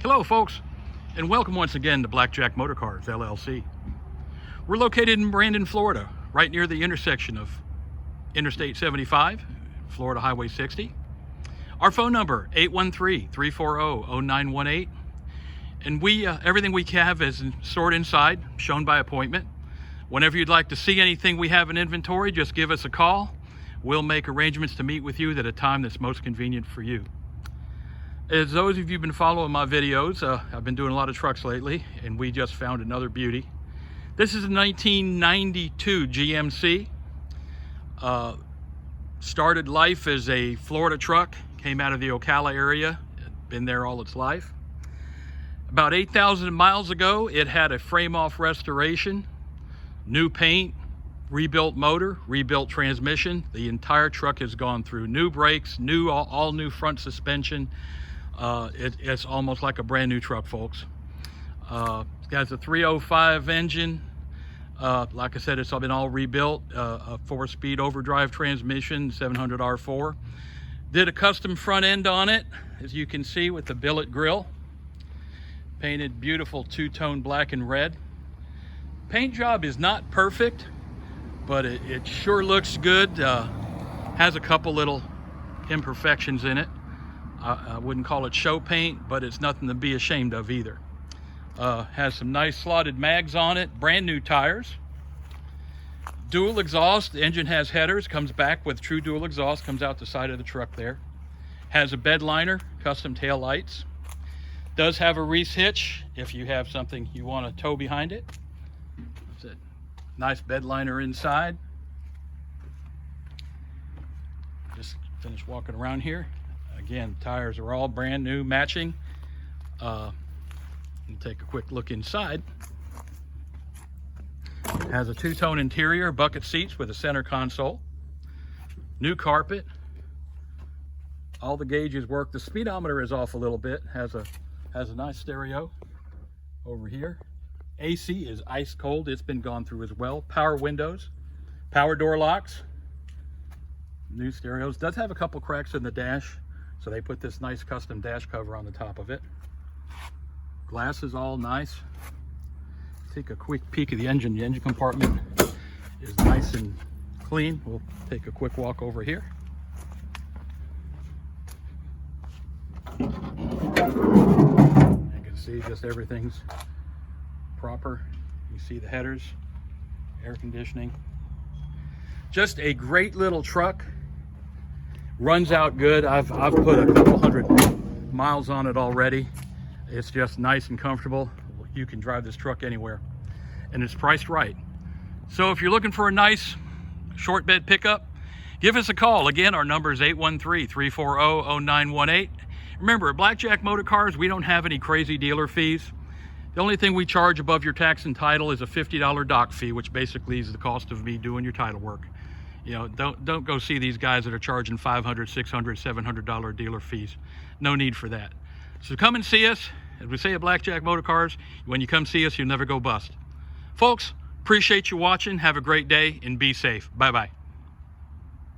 Hello folks, and welcome once again to Blackjack Motorcars LLC. We're located in Brandon, Florida, right near the intersection of Interstate 75, Florida Highway 60. Our phone number, 813-340-0918. And everything we have is stored inside, shown by appointment. Whenever you'd like to see anything we have in inventory, just give us a call. We'll make arrangements to meet with you at a time that's most convenient for you. As those of you who've been following my videos, I've been doing a lot of trucks lately, and we just found another beauty. This is a 1992 GMC. Started life as a Florida truck, came out of the Ocala area, been there all its life. About 8,000 miles ago, it had a frame-off restoration, new paint, rebuilt motor, rebuilt transmission. The entire truck has gone through new brakes, all new front suspension. It's almost like a brand new truck, folks. It has a 305 engine. Like I said, it's been all rebuilt. A 4-speed overdrive transmission, 700 R4. Did a custom front end on it, as you can see, with the billet grille. Painted beautiful two-tone black and red. Paint job is not perfect, but it sure looks good. Has a couple little imperfections in it. I wouldn't call it show paint, but it's nothing to be ashamed of either. Has some nice slotted mags on it, brand new tires. Dual exhaust, the engine has headers, comes back with true dual exhaust, comes out the side of the truck there. Has a bed liner, custom tail lights. Does have a Reese hitch if you have something you want to tow behind it. It's a nice bed liner inside. Just finished walking around here. Again, tires are all brand new, matching. Let me take a quick look inside. Has a two-tone interior, bucket seats with a center console. New carpet. All the gauges work. The speedometer is off a little bit. Has a nice stereo over here. AC is ice cold. It's been gone through as well. Power windows, power door locks, new stereos. Does have a couple cracks in the dash, so they put this nice custom dash cover on the top of it. Glass is all nice. Take a quick peek of the engine. The engine compartment is nice and clean. We'll take a quick walk over here. You can see just everything's proper. You see the headers, air conditioning. Just a great little truck. Runs out good. I've put a couple hundred miles on it already. It's just nice and comfortable. You can drive this truck anywhere, and it's priced right. So if you're looking for a nice short bed pickup, give us a call. Again, our number is 813-340-0918. Remember, at Blackjack Motorcars, we don't have any crazy dealer fees. The only thing we charge above your tax and title is a $50 dock fee, which basically is the cost of me doing your title work. You know, don't go see these guys that are charging $500, $600, $700 dealer fees. No need for that. So come and see us. As we say at Blackjack Motorcars, when you come see us, you'll never go bust. Folks, appreciate you watching. Have a great day and be safe. Bye-bye.